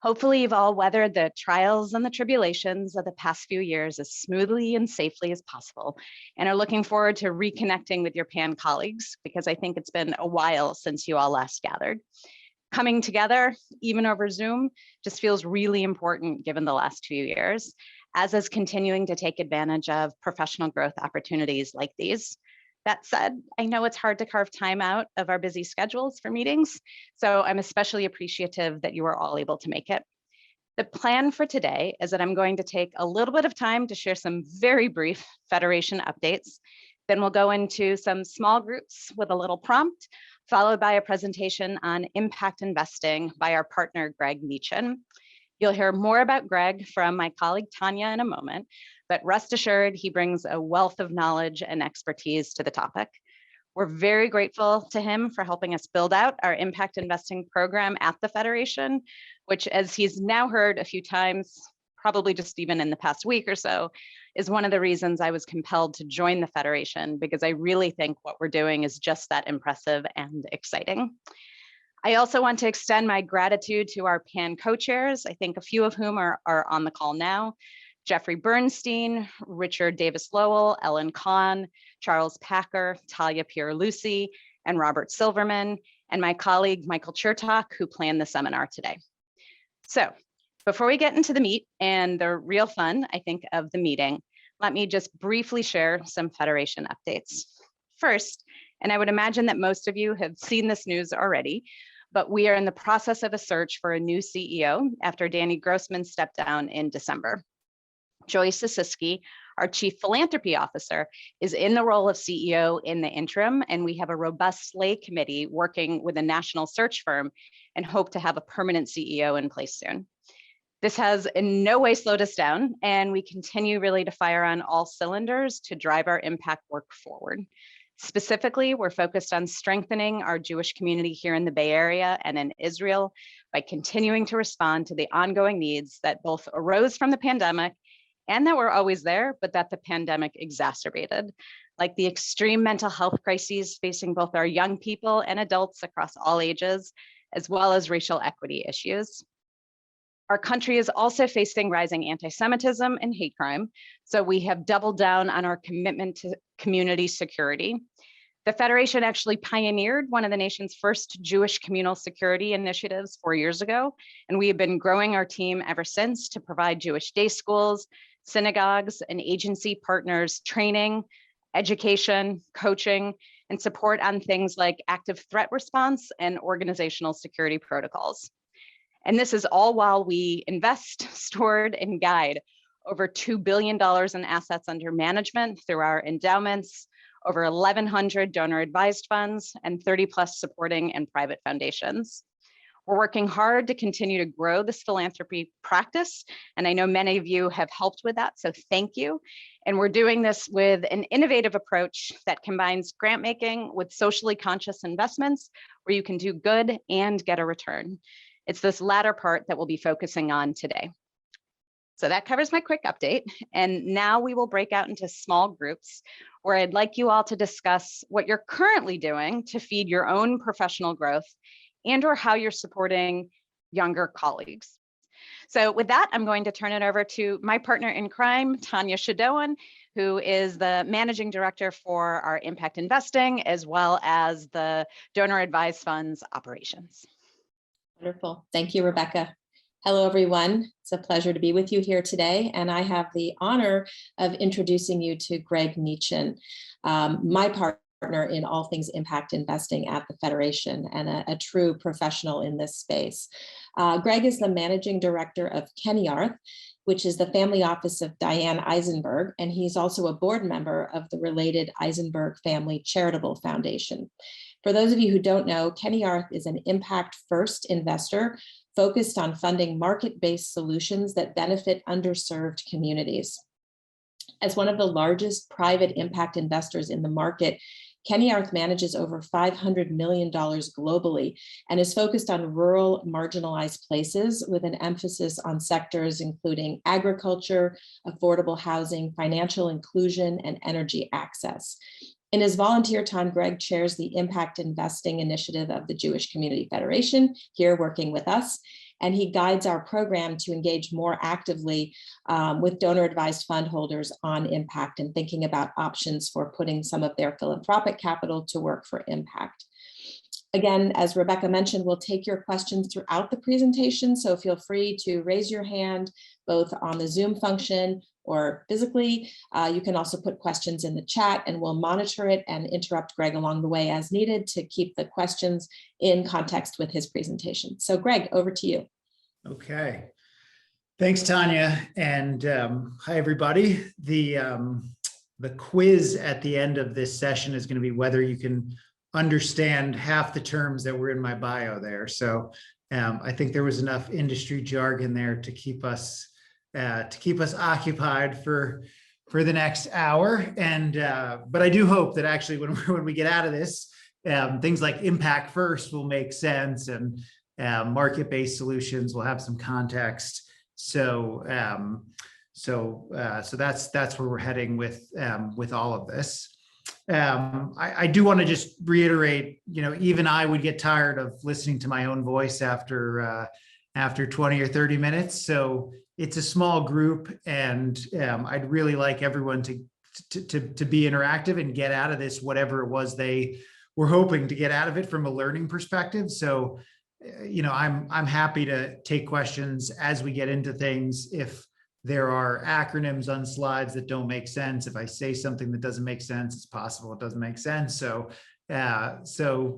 Hopefully you've all weathered the trials and the tribulations of the past few years as smoothly and safely as possible, and are looking forward to reconnecting with your PAN colleagues, because I think it's been a while since you all last gathered. Coming together, even over Zoom, just feels really important given the last few years, as is continuing to take advantage of professional growth opportunities like these. That said, I know it's hard to carve time out of our busy schedules for meetings, so I'm especially appreciative that you are all able to make it. The plan for today is that I'm going to take a little bit of time to share some very brief Federation updates. Then we'll go into some small groups with a little prompt, followed by a presentation on impact investing by our partner, Greg Meechan. You'll hear more about Greg from my colleague Tanya in a moment, but rest assured he brings a wealth of knowledge and expertise to the topic. We're very grateful to him for helping us build out our impact investing program at the Federation, which, as he's now heard a few times, probably just even in the past week or so, is one of the reasons I was compelled to join the Federation, because I really think what we're doing is just that impressive and exciting. I also want to extend my gratitude to our PAN co-chairs, I think a few of whom are on the call now: Jeffrey Bernstein, Richard Davis-Lowell, Ellen Kahn, Charles Packer, Talia Pierluisi, and Robert Silverman, and my colleague Michael Chertok, who planned the seminar today. So before we get into the meat and the real fun, I think, of the meeting, let me just briefly share some Federation updates. First, and I would imagine that most of you have seen this news already, but we are in the process of a search for a new CEO after Danny Grossman stepped down in December. Joyce Asiski, our Chief Philanthropy Officer, is in the role of CEO in the interim, and we have a robust slay committee working with a national search firm and hope to have a permanent CEO in place soon. This has in no way slowed us down, and we continue really to fire on all cylinders to drive our impact work forward. Specifically, we're focused on strengthening our Jewish community here in the Bay Area and in Israel by continuing to respond to the ongoing needs that both arose from the pandemic and that were always there, but that the pandemic exacerbated, like the extreme mental health crises facing both our young people and adults across all ages, as well as racial equity issues. Our country is also facing rising anti-Semitism and hate crime, so we have doubled down on our commitment to community security. The Federation actually pioneered one of the nation's first Jewish communal security initiatives 4 years ago, and we have been growing our team ever since to provide Jewish day schools, synagogues, and agency partners training, education, coaching, and support on things like active threat response and organizational security protocols. And this is all while we invest, stored, and guide over $2 billion in assets under management through our endowments, over 1,100 donor-advised funds, and 30 plus supporting and private foundations. We're working hard to continue to grow this philanthropy practice, and I know many of you have helped with that, so thank you. And we're doing this with an innovative approach that combines grant making with socially conscious investments where you can do good and get a return. It's this latter part that we'll be focusing on today. So that covers my quick update. And now we will break out into small groups where I'd like you all to discuss what you're currently doing to feed your own professional growth and or how you're supporting younger colleagues. So with that, I'm going to turn it over to my partner in crime, Tanya Shadoan, who is the managing director for our impact investing, as well as the donor advised funds operations. Wonderful. Thank you, Rebecca. Hello, everyone. It's a pleasure to be with you here today. And I have the honor of introducing you to Greg Meechan, my partner in all things impact investing at the Federation and a true professional in this space. Greg is the managing director of Kennyarth, which is the family office of Diane Eisenberg, and he's also a board member of the related Eisenberg Family Charitable Foundation. For those of you who don't know, Kennyarth is an impact-first investor focused on funding market-based solutions that benefit underserved communities. As one of the largest private impact investors in the market, Kennyarth manages over $500 million globally and is focused on rural marginalized places with an emphasis on sectors including agriculture, affordable housing, financial inclusion, and energy access. In his volunteer time, Greg chairs the Impact Investing Initiative of the Jewish Community Federation, here working with us. and he guides our program to engage more actively with donor-advised fund holders on impact and thinking about options for putting some of their philanthropic capital to work for impact. Again, as Rebecca mentioned, we'll take your questions throughout the presentation, so feel free to raise your hand both on the Zoom function or physically. You can also put questions in the chat and we'll monitor it and interrupt Greg along the way as needed to keep the questions in context with his presentation. So Greg, over to you. Okay. Thanks, Tanya. And hi, everybody. The quiz at the end of this session is going to be whether you can understand half the terms that were in my bio there. So I think there was enough industry jargon there to keep us occupied for the next hour. And but I do hope that actually when we get out of this, things like impact first will make sense, and market-based solutions will have some context. So that's where we're heading with all of this. I do want to just reiterate, even I would get tired of listening to my own voice after 20 or 30 minutes. So it's a small group, and I'd really like everyone to be interactive and get out of this whatever it was they were hoping to get out of it from a learning perspective. So, I'm happy to take questions as we get into things. If there are acronyms on slides that don't make sense, if I say something that doesn't make sense, it's possible it doesn't make sense. So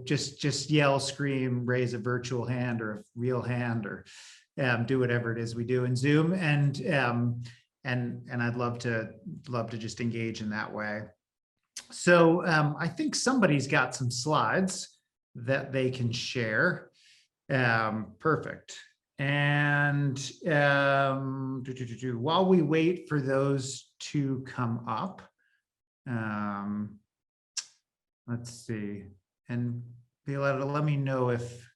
just yell, scream, raise a virtual hand or a real hand, or do whatever it is we do in Zoom, and I'd love to just engage in that way. So I think somebody's got some slides that they can share. Perfect. And while we wait for those to come up, let's see, and Violetta, let me know if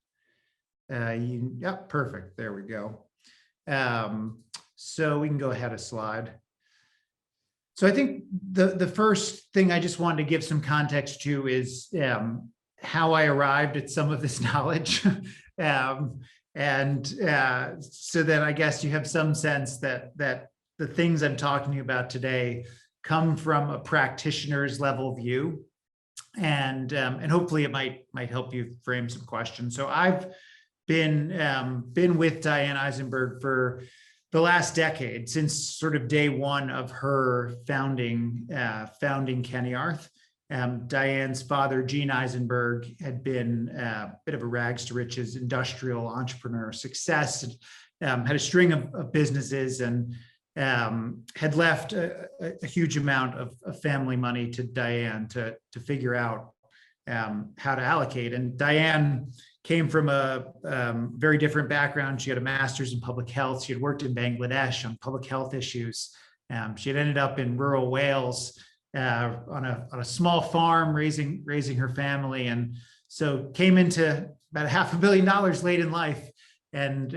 yep, perfect. There we go. So we can go ahead a slide. So I think the first thing I just wanted to give some context to is how I arrived at some of this knowledge. So that I guess you have some sense that the things I'm talking to you about today come from a practitioner's level view, and hopefully it might help you frame some questions. So I've been with Diane Eisenberg for the last decade, since sort of day one of her founding Kenny Arth. Diane's father, Gene Eisenberg, had been a bit of a rags to riches industrial entrepreneur success, had a string of businesses, and had left a huge amount of family money to Diane to figure out how to allocate. And Diane came from a very different background. She had a master's in public health. She had worked in Bangladesh on public health issues. She had ended up in rural Wales on a small farm raising her family, and so came into about $500 million late in life, and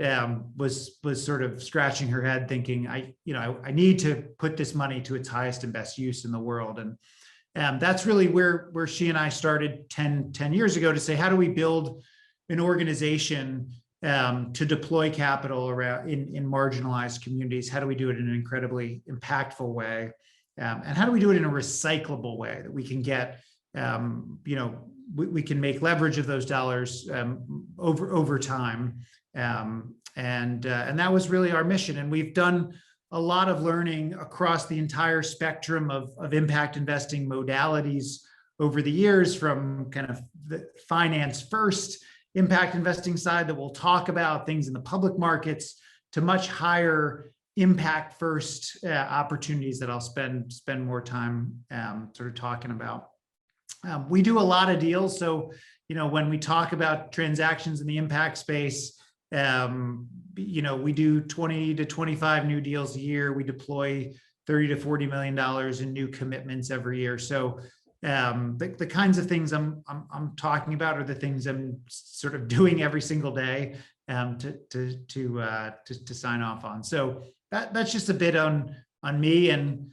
was sort of scratching her head thinking, I need to put this money to its highest and best use in the world. And that's really where she and I started 10 years ago to say, how do we build an organization to deploy capital around in marginalized communities? How do we do it in an incredibly impactful way? And how do we do it in a recyclable way that we can get, we can make leverage of those dollars over time. And that was really our mission. And we've done a lot of learning across the entire spectrum of impact investing modalities over the years, from kind of the finance first impact investing side that we'll talk about, things in the public markets, to much higher impact first opportunities that I'll spend more time sort of talking about. We do a lot of deals. So, when we talk about transactions in the impact space, we do 20 to 25 new deals a year. We deploy $30 to $40 million in new commitments every year. So the kinds of things I'm talking about are the things I'm sort of doing every single day to sign off on. So that's just a bit on me and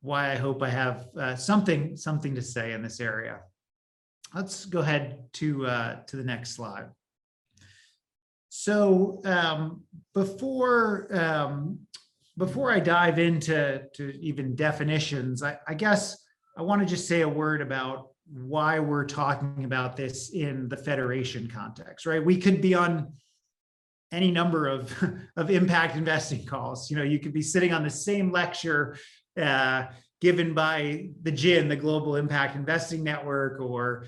why I hope I have something to say in this area. Let's go ahead to the next slide. So before I dive into even definitions, I guess I want to just say a word about why we're talking about this in the federation context, right? We could be on any number of impact investing calls. You could be sitting on the same lecture given by the GIN, the Global Impact Investing Network, or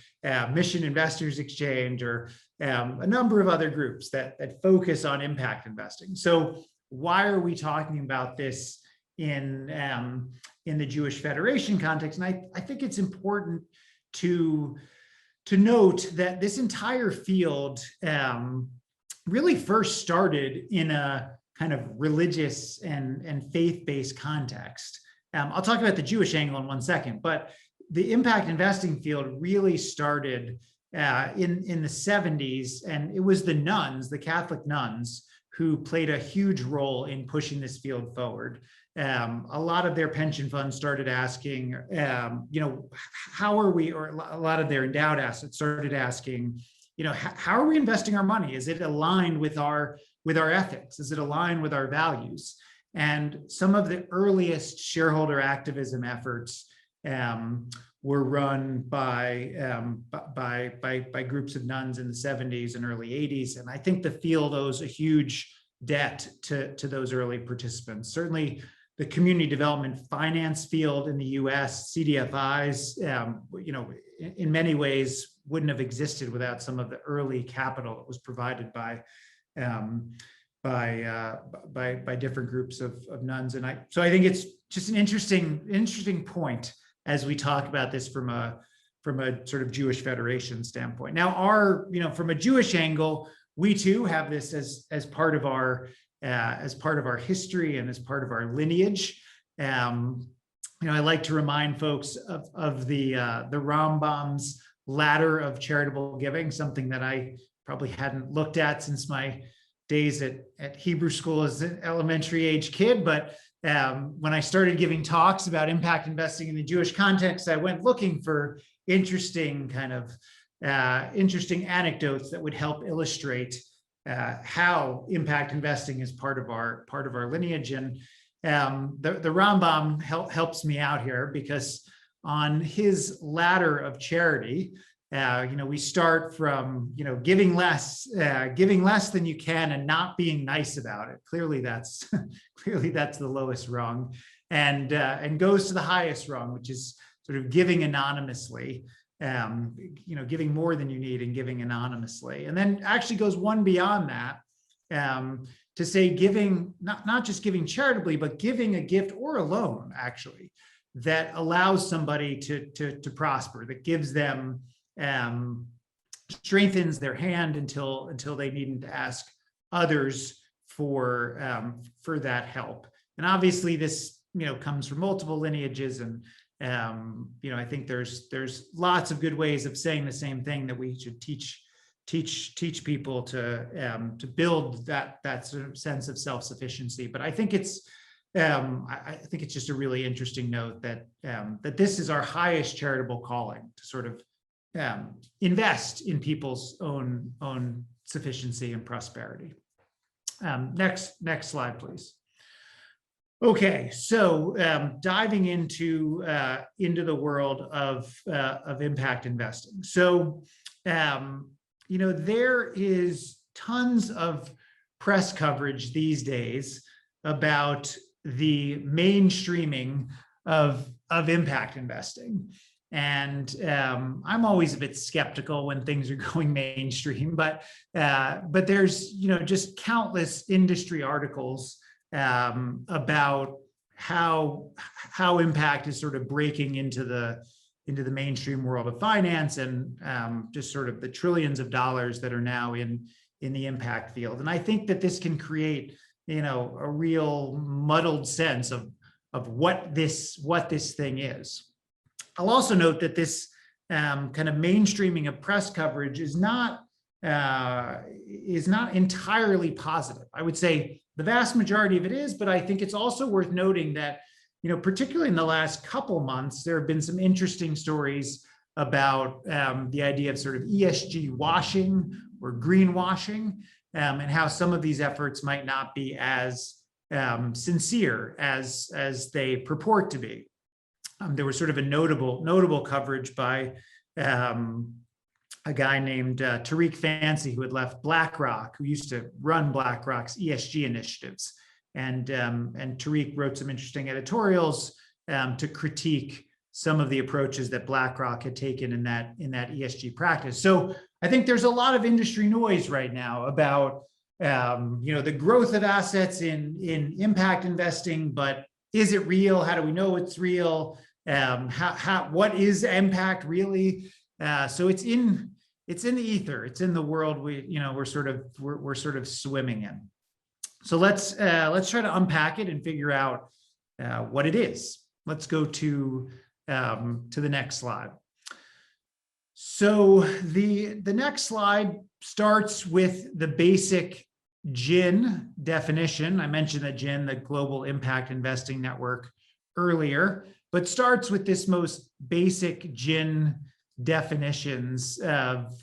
Mission Investors Exchange, or a number of other groups that focus on impact investing. So why are we talking about this in the Jewish Federation context? And I think it's important to note that this entire field really first started in a kind of religious and faith-based context. I'll talk about the Jewish angle in one second, but the impact investing field really started in the 70s, and it was the nuns, the Catholic nuns, who played a huge role in pushing this field forward. A lot of their pension funds started asking, how are we, or a lot of their endowed assets started asking, how are we investing our money? Is it aligned with our ethics? Is it aligned with our values? And some of the earliest shareholder activism efforts were run by groups of nuns in the 70s and early 80s. And I think the field owes a huge debt to those early participants. Certainly the community development finance field in the US, CDFIs, in many ways wouldn't have existed without some of the early capital that was provided by different groups of nuns. And so I think it's just an interesting point as we talk about this from a sort of Jewish Federation standpoint. Now, from a Jewish angle, we too have this as part of our history and as part of our lineage. I like to remind folks of the Rambam's ladder of charitable giving, something that I probably hadn't looked at since my days at Hebrew school as an elementary age kid. But when I started giving talks about impact investing in the Jewish context, I went looking for interesting anecdotes that would help illustrate how impact investing is part of our lineage. And the Rambam helps me out here, because on his ladder of charity, we start from giving less than you can and not being nice about it. Clearly that's the lowest rung, and goes to the highest rung, which is sort of giving anonymously, giving more than you need and giving anonymously. And then actually goes one beyond that, to say giving, not just giving charitably, but giving a gift or a loan, actually, that allows somebody to prosper, that gives them, strengthens their hand until they needn't ask others for that help. And obviously this comes from multiple lineages, and I think there's lots of good ways of saying the same thing, that we should teach people to build that sort of sense of self-sufficiency. But I think it's just a really interesting note that this is our highest charitable calling, to sort of invest in people's own sufficiency and prosperity. Next slide, please. Okay, so diving into the world of impact investing. So there is tons of press coverage these days about the mainstreaming of impact investing. And I'm always a bit skeptical when things are going mainstream, but there's just countless industry articles about how impact is sort of breaking into the mainstream world of finance, and just sort of the trillions of dollars that are now in the impact field. And I think that this can create a real muddled sense of what this thing is. I'll also note that this kind of mainstreaming of press coverage is not entirely positive. I would say the vast majority of it is, but I think it's also worth noting that, particularly in the last couple months, there have been some interesting stories about the idea of sort of ESG washing or greenwashing. and how some of these efforts might not be as sincere as they purport to be. There was sort of a notable coverage by a guy named Tariq Fancy, who had left BlackRock, who used to run BlackRock's ESG initiatives. And Tariq wrote some interesting editorials to critique some of the approaches that BlackRock had taken in that ESG practice. So I think there's a lot of industry noise right now about the growth of assets in impact investing, but is it real? How do we know it's real? What is impact really? So it's in the ether. It's in the world we're sort of swimming in. So let's try to unpack it and figure out what it is. Let's go to the next slide. So the next slide starts with the basic GIN definition. I mentioned the GIN, the Global Impact Investing Network, earlier, but starts with this most basic GIN definitions of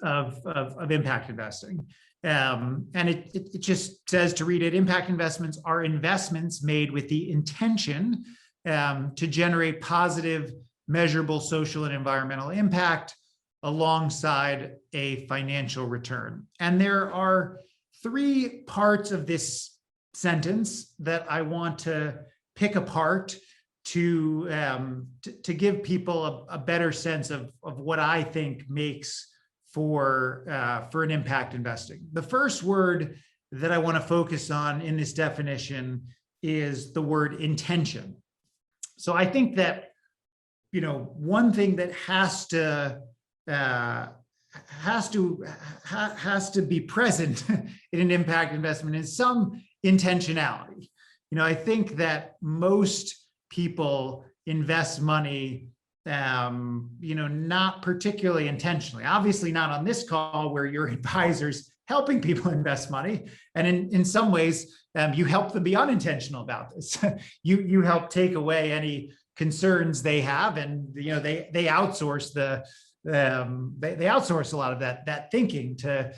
impact investing. And it just says, to read it, impact investments are investments made with the intention to generate positive, measurable social and environmental impact alongside a financial return. And there are three parts of this sentence that I want to pick apart to give people a better sense of what I think makes for an impact investing. The first word that I want to focus on in this definition is the word intention. So I think that one thing that has to be present in an impact investment is some intentionality. I think that most people invest money, not particularly intentionally. Obviously not on this call where your advisor's helping people invest money. And in some ways, you help them be unintentional about this. You help take away any concerns they have, and they outsource they outsource a lot of that thinking to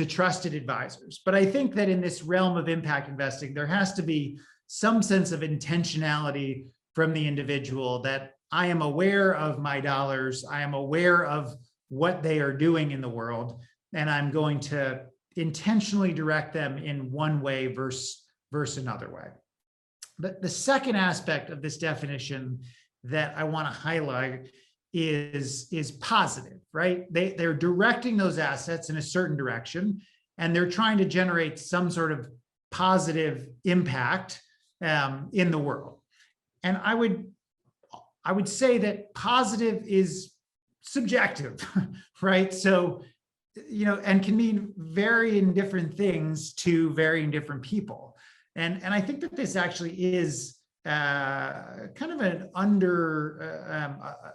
trusted advisors. But I think that in this realm of impact investing, there has to be some sense of intentionality from the individual, that I am aware of my dollars, I am aware of what they are doing in the world, and I'm going to intentionally direct them in one way versus another way. But the second aspect of this definition that I want to highlight is positive, right? They're directing those assets in a certain direction, and they're trying to generate some sort of positive impact in the world. And I would say that positive is subjective, right? So, and can mean varying different things to varying different people. And I think that this actually is kind of a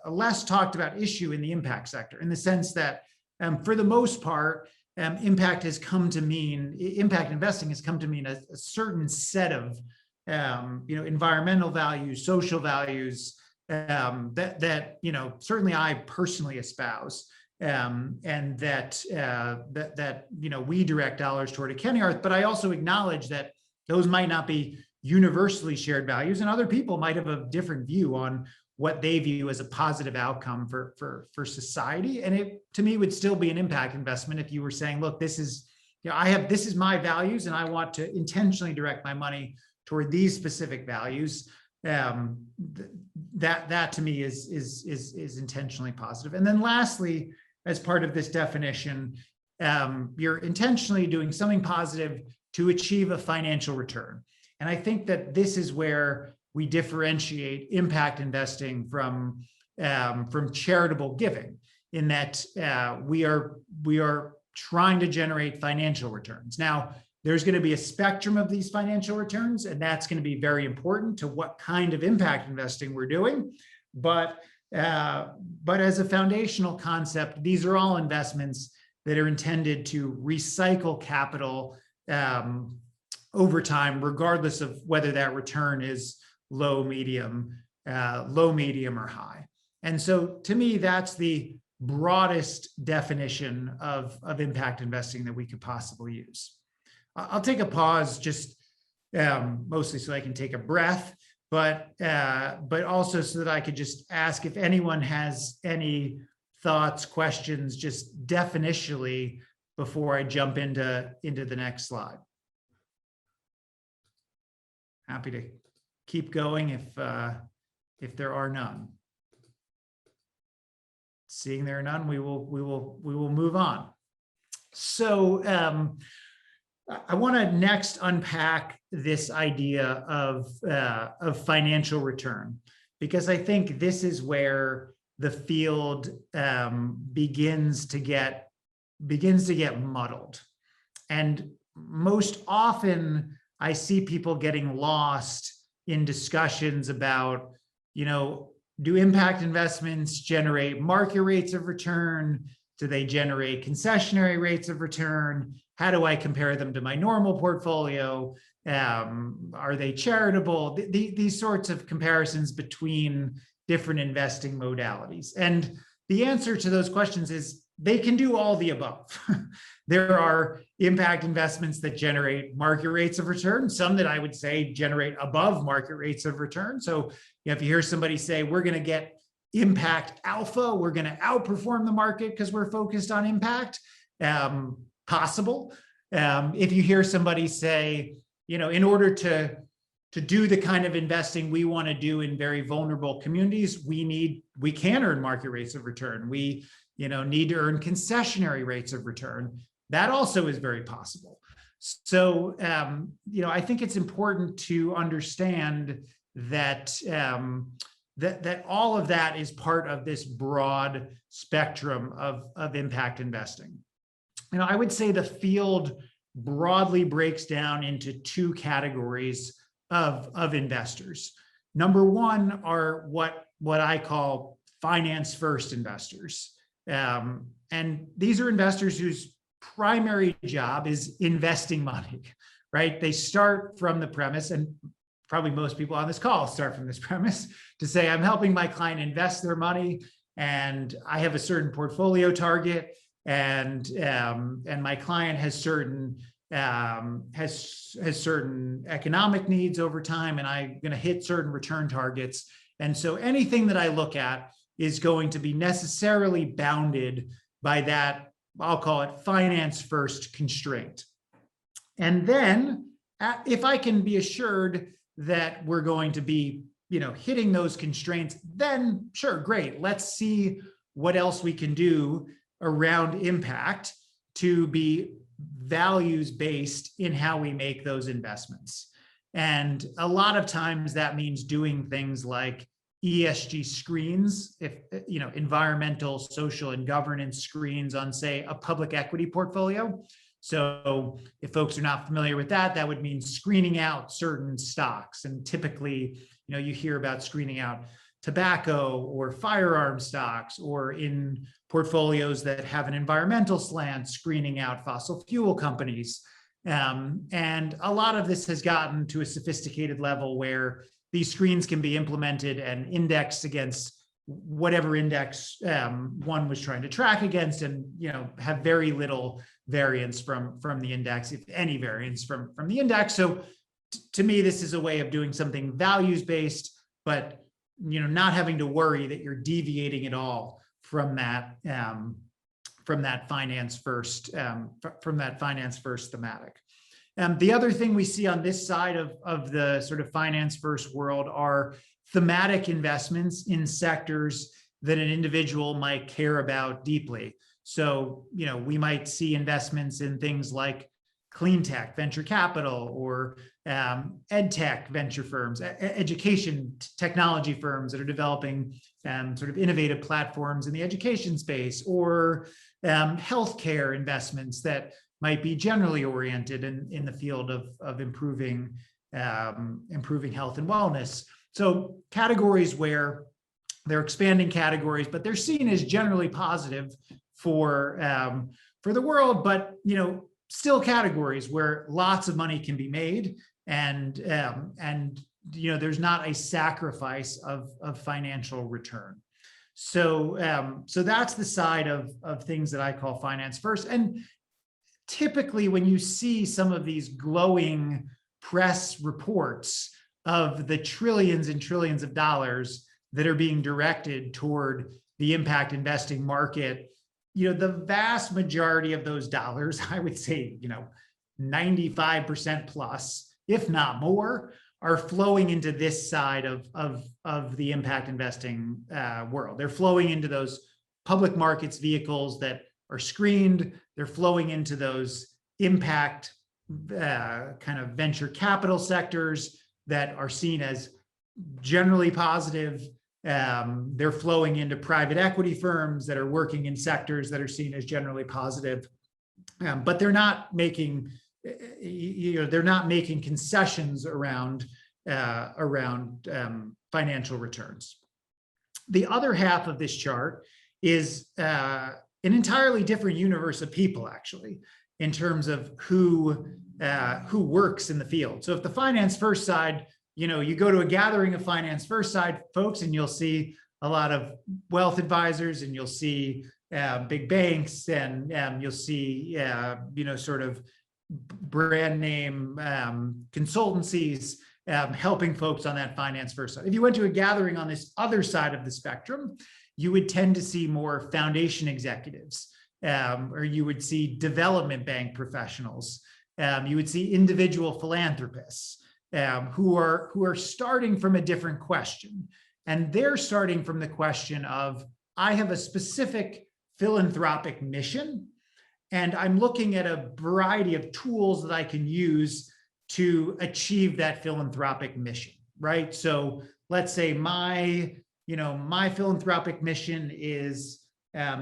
less talked about issue in the impact sector, in the sense that for the most part, impact investing has come to mean a certain set of environmental values, social values that certainly I personally espouse, and that we direct dollars toward at Kennyarth. But I also acknowledge that those might not be universally shared values, and other people might have a different view on what they view as a positive outcome for society. And it, to me, would still be an impact investment if you were saying, look, this is my values, and I want to intentionally direct my money toward these specific values. That to me is intentionally positive. And then lastly, as part of this definition, you're intentionally doing something positive to achieve a financial return. And I think that this is where we differentiate impact investing from charitable giving, in that we are trying to generate financial returns. Now, there's going to be a spectrum of these financial returns, and that's going to be very important to what kind of impact investing we're doing. But as a foundational concept, these are all investments that are intended to recycle capital over time, regardless of whether that return is low, medium, or high. And so to me, that's the broadest definition of impact investing that we could possibly use. I'll take a pause just mostly so I can take a breath, but also so that I could just ask if anyone has any thoughts, questions, just definitionally before I jump into the next slide. Happy to keep going if there are none. Seeing there are none, we will move on. So I want to next unpack this idea of financial return, because I think this is where the field begins to get muddled. And most often I see people getting lost in discussions about, do impact investments generate market rates of return? Do they generate concessionary rates of return? How do I compare them to my normal portfolio? Are they charitable? These sorts of comparisons between different investing modalities. And the answer to those questions is they can do all the above. There are impact investments that generate market rates of return, some that I would say generate above market rates of return. So if you hear somebody say, we're going to get impact alpha, we're going to outperform the market because we're focused on impact, possible. If you hear somebody say, in order to do the kind of investing we want to do in very vulnerable communities, we can earn market rates of return. We need to earn concessionary rates of return. That also is very possible. So, I think it's important to understand that that all of that is part of this broad spectrum of impact investing. I would say the field broadly breaks down into two categories of investors. Number one are what I call finance first investors. And these are investors whose primary job is investing money, right? They start from the premise, and probably most people on this call start from this premise, to say, I'm helping my client invest their money, and I have a certain portfolio target, and my client has certain certain economic needs over time, and I'm going to hit certain return targets. And so anything that I look at is going to be necessarily bounded by that, I'll call it finance first constraint. And then if I can be assured that we're going to be, hitting those constraints, then sure, great. Let's see what else we can do around impact to be values based in how we make those investments. And a lot of times that means doing things like ESG screens, environmental, social, and governance screens on, say, a public equity portfolio. So if folks are not familiar with that, that would mean screening out certain stocks. And typically, you hear about screening out tobacco or firearm stocks, or in portfolios that have an environmental slant, screening out fossil fuel companies. And a lot of this has gotten to a sophisticated level where these screens can be implemented and indexed against whatever index one was trying to track against, and have very little variance from the index, if any variance from the index. So to me, this is a way of doing something values-based, but not having to worry that you're deviating at all from that finance first thematic. The other thing we see on this side of the sort of finance first world are thematic investments in sectors that an individual might care about deeply. So, we might see investments in things like clean tech, venture capital, or ed tech venture firms, education technology firms that are developing sort of innovative platforms in the education space, or healthcare investments that might be generally oriented in the field of improving health and wellness. So categories where they're expanding categories, but they're seen as generally positive for the world, but still categories where lots of money can be made, and there's not a sacrifice of financial return. So that's the side of things that I call finance first. And typically when you see some of these glowing press reports of the trillions and trillions of dollars that are being directed toward the impact investing market, the vast majority of those dollars, I would say, 95% plus, if not more, are flowing into this side of the impact investing world. They're flowing into those public markets vehicles that are screened. They're flowing into those impact kind of venture capital sectors that are seen as generally positive. They're flowing into private equity firms that are working in sectors that are seen as generally positive, but they're not making, they're not making concessions around financial returns. The other half of this chart is an entirely different universe of people, actually, in terms of who works in the field. So if the finance first side, you go to a gathering of finance first side folks, and you'll see a lot of wealth advisors, and you'll see big banks, and you'll see sort of brand name consultancies helping folks on that finance first side. If you went to a gathering on this other side of the spectrum, you would tend to see more foundation executives, or you would see development bank professionals. You would see individual philanthropists who are starting from a different question. And they're starting from the question of, I have a specific philanthropic mission, and I'm looking at a variety of tools that I can use to achieve that philanthropic mission, right? So let's say my philanthropic mission is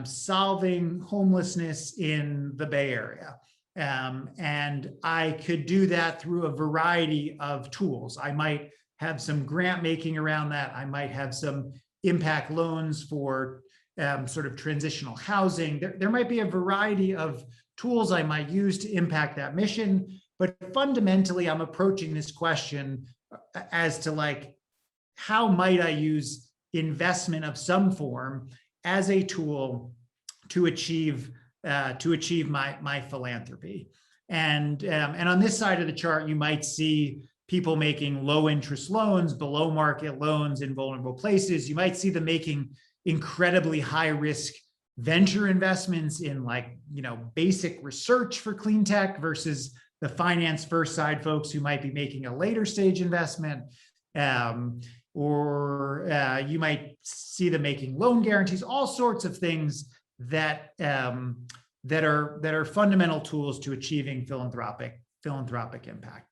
solving homelessness in the Bay Area. And I could do that through a variety of tools. I might have some grant making around that. I might have some impact loans for sort of transitional housing. There might be a variety of tools I might use to impact that mission. But fundamentally, I'm approaching this question as to like, how might I use investment of some form as a tool to achieve my philanthropy? And on this side of the chart, you might see people making low interest loans, below market loans in vulnerable places. You might see them making incredibly high risk venture investments in basic research for clean tech versus the finance first side folks who might be making a later stage investment. Or you might see them making loan guarantees, all sorts of things that are fundamental tools to achieving philanthropic impact.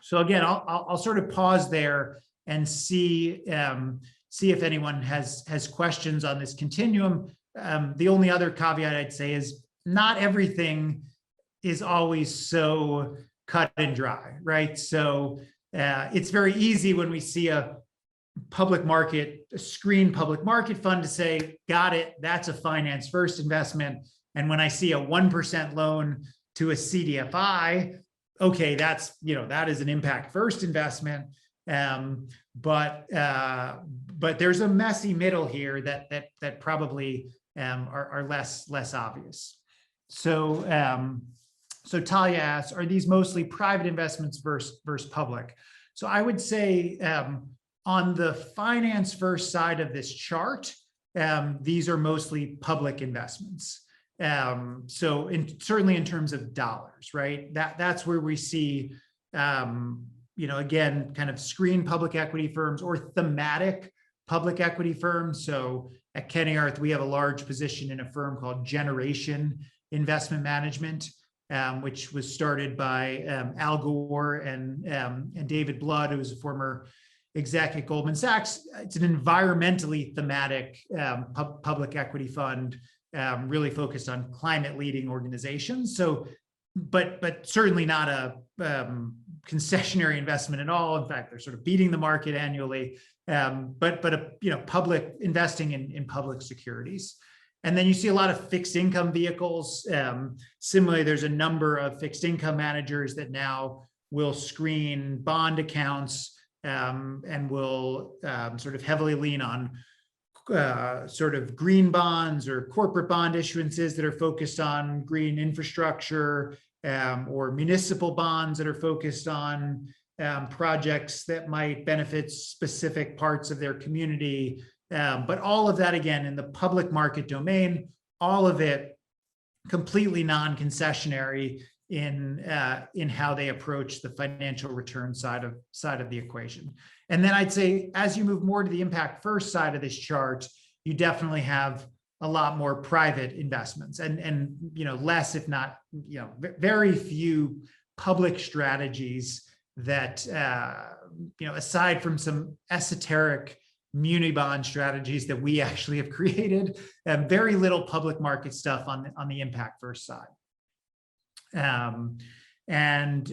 So again, I'll sort of pause there and see if anyone has questions on this continuum. The only other caveat I'd say is not everything is always so cut and dry, right? So it's very easy when we see a screen public market fund to say, got it, that's a finance first investment. And when I see a 1% loan to a CDFI, okay, that is an impact first investment. But there's a messy middle here that probably are less obvious. So Talia asks, are these mostly private investments versus public? So I would say on the finance first side of this chart, these are mostly public investments. So certainly in terms of dollars, right? That's where we see, again, kind of screen public equity firms or thematic public equity firms. So at Kenny Arth, we have a large position in a firm called Generation Investment Management, which was started by Al Gore and David Blood, who was a former exec at Goldman Sachs. It's an environmentally thematic public equity fund, really focused on climate leading organizations. So, but certainly not a concessionary investment at all. In fact, they're sort of beating the market annually, but public investing in public securities. And then you see a lot of fixed income vehicles. Similarly, there's a number of fixed income managers that now will screen bond accounts and will sort of heavily lean on sort of green bonds or corporate bond issuances that are focused on green infrastructure, or municipal bonds that are focused on projects that might benefit specific parts of their community. But all of that, again, in the public market domain, all of it completely non-concessionary in how they approach the financial return side of the equation. And then I'd say, as you move more to the impact first side of this chart, you definitely have a lot more private investments and less, if not, very few public strategies that, aside from some esoteric muni bond strategies that we actually have created, very little public market stuff on the impact first side. And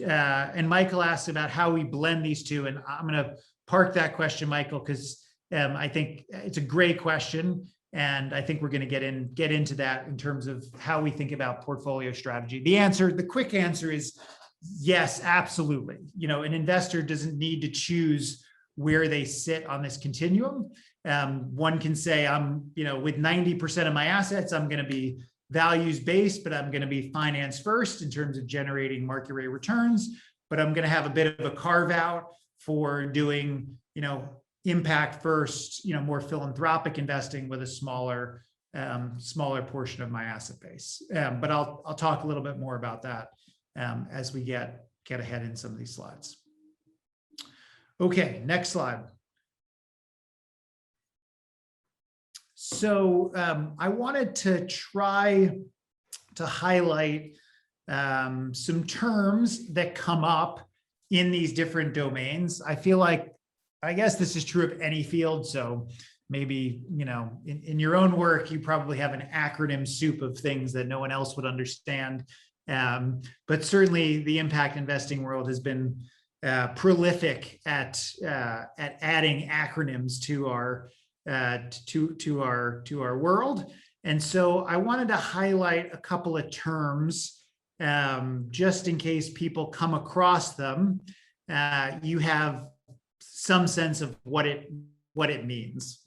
Michael asked about how we blend these two, and I'm going to park that question, Michael, because I think it's a great question, and I think we're going to get into that in terms of how we think about portfolio strategy. The quick answer is yes, absolutely. An investor doesn't need to choose where they sit on this continuum. One can say, I'm, with 90% of my assets, I'm going to be values-based, but I'm going to be finance first in terms of generating market rate returns. But I'm going to have a bit of a carve out for doing, impact first, more philanthropic investing with a smaller portion of my asset base. But I'll talk a little bit more about that as we get ahead in some of these slides. Okay, next slide. So I wanted to try to highlight some terms that come up in these different domains. I guess this is true of any field. So maybe, in your own work, you probably have an acronym soup of things that no one else would understand. But certainly the impact investing world has been prolific at adding acronyms to our world. And so I wanted to highlight a couple of terms just in case people come across them. You have some sense of what it means.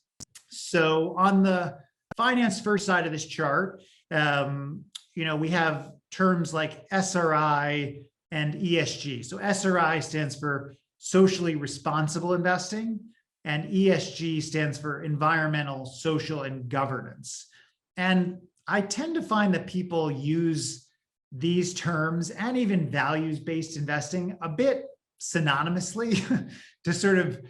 So on the finance first side of this chart, we have terms like SRI and ESG. So SRI stands for socially responsible investing, and ESG stands for environmental, social, and governance. And I tend to find that people use these terms and even values-based investing a bit synonymously to sort of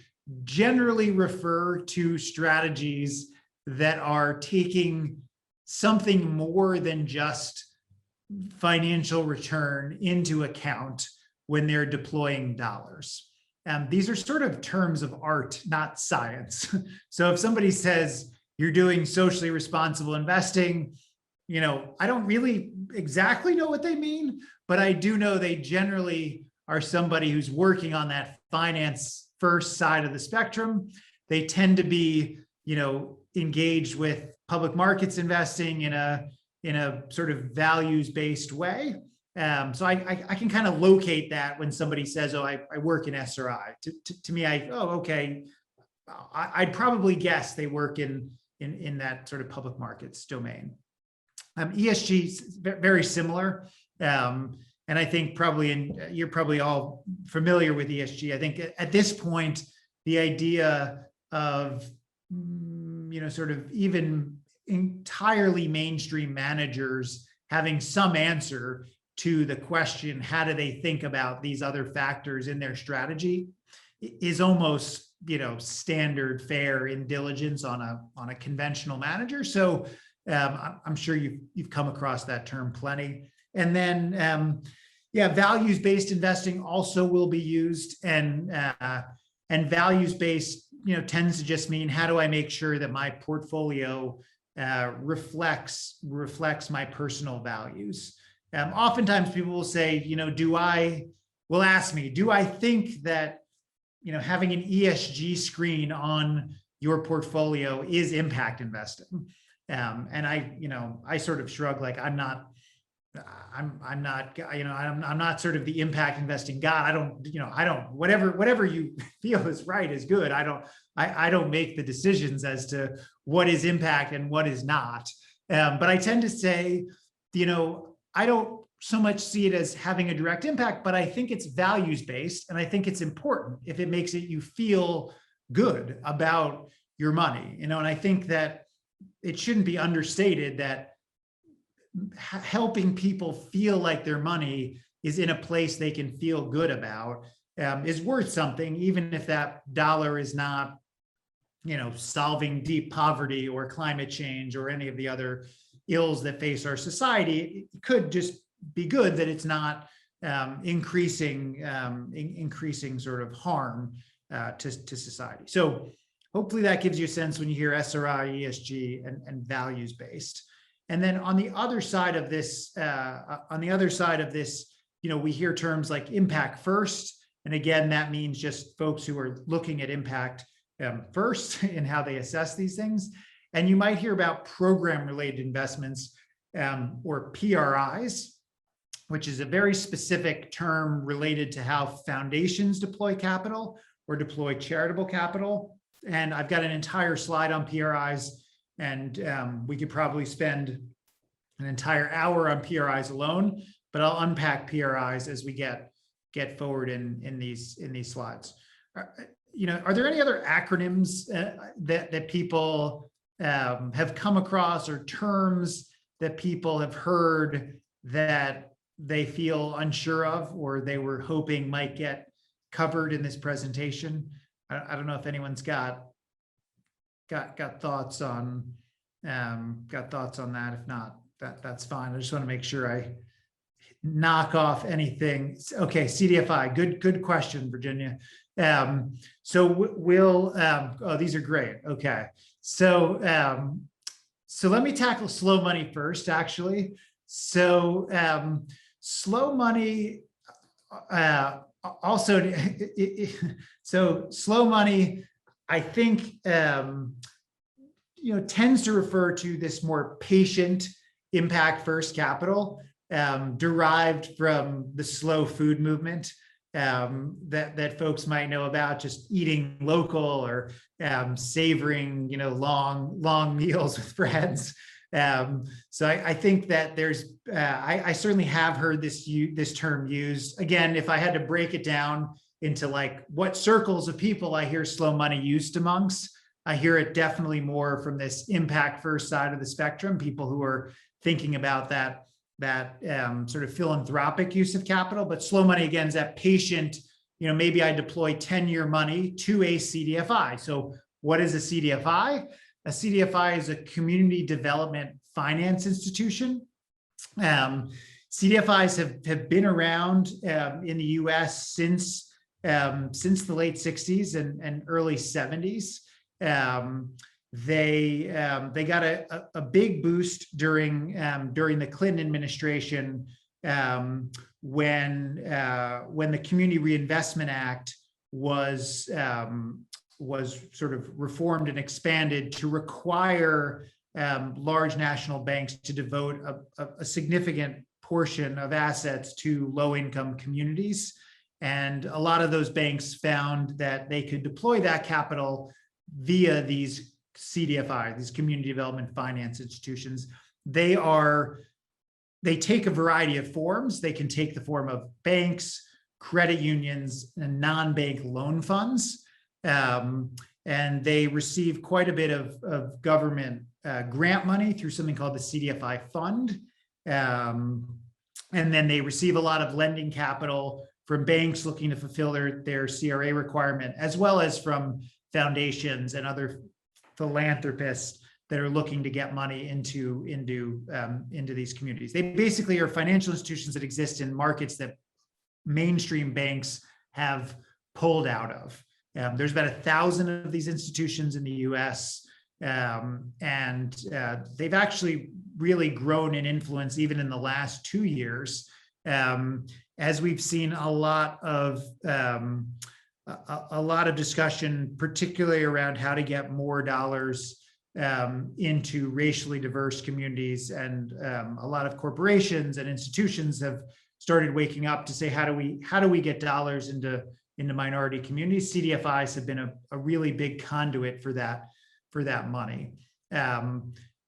generally refer to strategies that are taking something more than just financial return into account when they're deploying dollars. These are sort of terms of art, not science. So if somebody says you're doing socially responsible investing, I don't really exactly know what they mean, but I do know they generally are somebody who's working on that finance first side of the spectrum. They tend to be, engaged with public markets investing in a sort of values-based way. So I can kind of locate that when somebody says, oh, I work in SRI. To me, okay, I'd probably guess they work in that sort of public markets domain. ESG is very similar. And I think you're probably all familiar with ESG. I think at this point, the idea of, sort of even entirely mainstream managers having some answer to the question, how do they think about these other factors in their strategy, is almost, standard fare in diligence on a conventional manager. So I'm sure you've come across that term plenty. And then, values-based investing also will be used, and values-based, tends to just mean, how do I make sure that my portfolio reflects my personal values? Oftentimes people will say, will ask me, do I think that, having an ESG screen on your portfolio is impact investing? And I sort of shrug, like, I'm not I'm not, I'm not sort of the impact investing God. I don't, whatever you feel is right is good. I don't make the decisions as to what is impact and what is not. But I tend to say, I don't so much see it as having a direct impact, but I think it's values based. And I think it's important if it makes you feel good about your money, and I think that it shouldn't be understated that helping people feel like their money is in a place they can feel good about is worth something, even if that dollar is not, solving deep poverty or climate change or any of the other ills that face our society. It could just be good that it's not increasing sort of harm to society. So hopefully that gives you a sense when you hear SRI, ESG, and values based. And then on the other side of this, we hear terms like impact first. And again, that means just folks who are looking at impact first in how they assess these things. And you might hear about program-related investments, or PRIs, which is a very specific term related to how foundations deploy capital or deploy charitable capital. And I've got an entire slide on PRIs. And we could probably spend an entire hour on PRIs alone, but I'll unpack PRIs as we get forward in these slides. Are there any other acronyms that people have come across, or terms that people have heard that they feel unsure of, or they were hoping might get covered in this presentation? I don't know if anyone's got thoughts on that. If not, that's fine. I just want to make sure I knock off anything. Okay, CDFI, good question, Virginia. So we'll oh, these are great. Okay, so let me tackle slow money first, actually. So slow money also so slow money, I think, tends to refer to this more patient impact first capital derived from the slow food movement that folks might know about, just eating local or savoring, long meals with friends. So I think that there's, I certainly have heard this term used. Again, if I had to break it down into like what circles of people I hear slow money used amongst, I hear it definitely more from this impact first side of the spectrum, people who are thinking about that sort of philanthropic use of capital. But slow money, again, is that patient, maybe I deploy 10-year money to a CDFI. So what is a CDFI? A CDFI is a community development finance institution. CDFIs have been around in the US since the late 60s and early 70s. They got a big boost during the Clinton administration when the Community Reinvestment Act was sort of reformed and expanded to require large national banks to devote a significant portion of assets to low-income communities. And a lot of those banks found that they could deploy that capital via these CDFI, these community development finance institutions. They take a variety of forms. They can take the form of banks, credit unions, and non-bank loan funds. And they receive quite a bit of government grant money through something called the CDFI fund. And then they receive a lot of lending capital from banks looking to fulfill their CRA requirement, as well as from foundations and other philanthropists that are looking to get money into these communities. They basically are financial institutions that exist in markets that mainstream banks have pulled out of. There's about 1,000 of these institutions in the US, and they've actually really grown in influence even in the last 2 years, as we've seen a lot of discussion, particularly around how to get more dollars into racially diverse communities, and a lot of corporations and institutions have started waking up to say, how do we get dollars into minority communities? CDFIs have been a really big conduit for that money.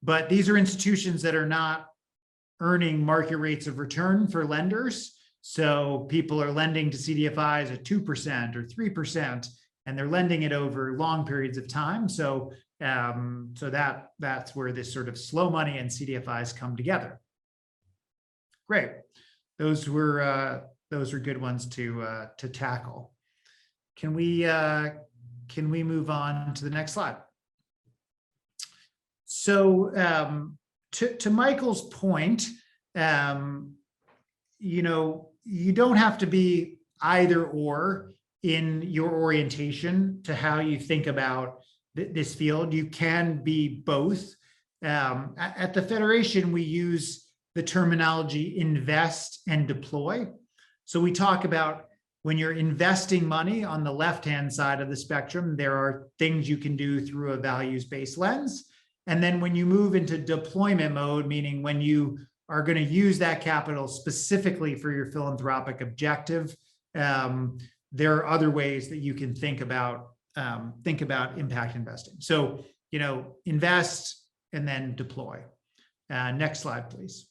But these are institutions that are not earning market rates of return for lenders. So people are lending to CDFIs at 2% or 3%, and they're lending it over long periods of time. So that's where this sort of slow money and CDFIs come together. Great. Those were good ones to tackle. Can we move on to the next slide? So to Michael's point, you don't have to be either or in your orientation to how you think about this field. You can be both. At the Federation, we use the terminology invest and deploy. So we talk about when you're investing money on the left-hand side of the spectrum, there are things you can do through a values-based lens. And then when you move into deployment mode, meaning when you are going to use that capital specifically for your philanthropic objective, there are other ways that you can think about impact investing. So, invest and then deploy. Next slide, please.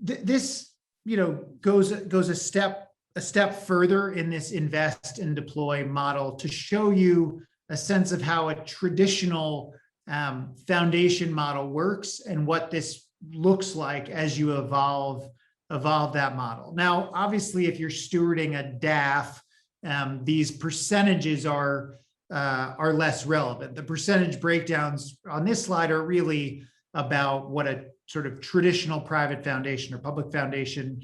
This, goes a step further in this invest and deploy model to show you a sense of how a traditional foundation model works and what this looks like as you evolve that model. Now, obviously, if you're stewarding a DAF, these percentages are less relevant. The percentage breakdowns on this slide are really about what a sort of traditional private foundation or public foundation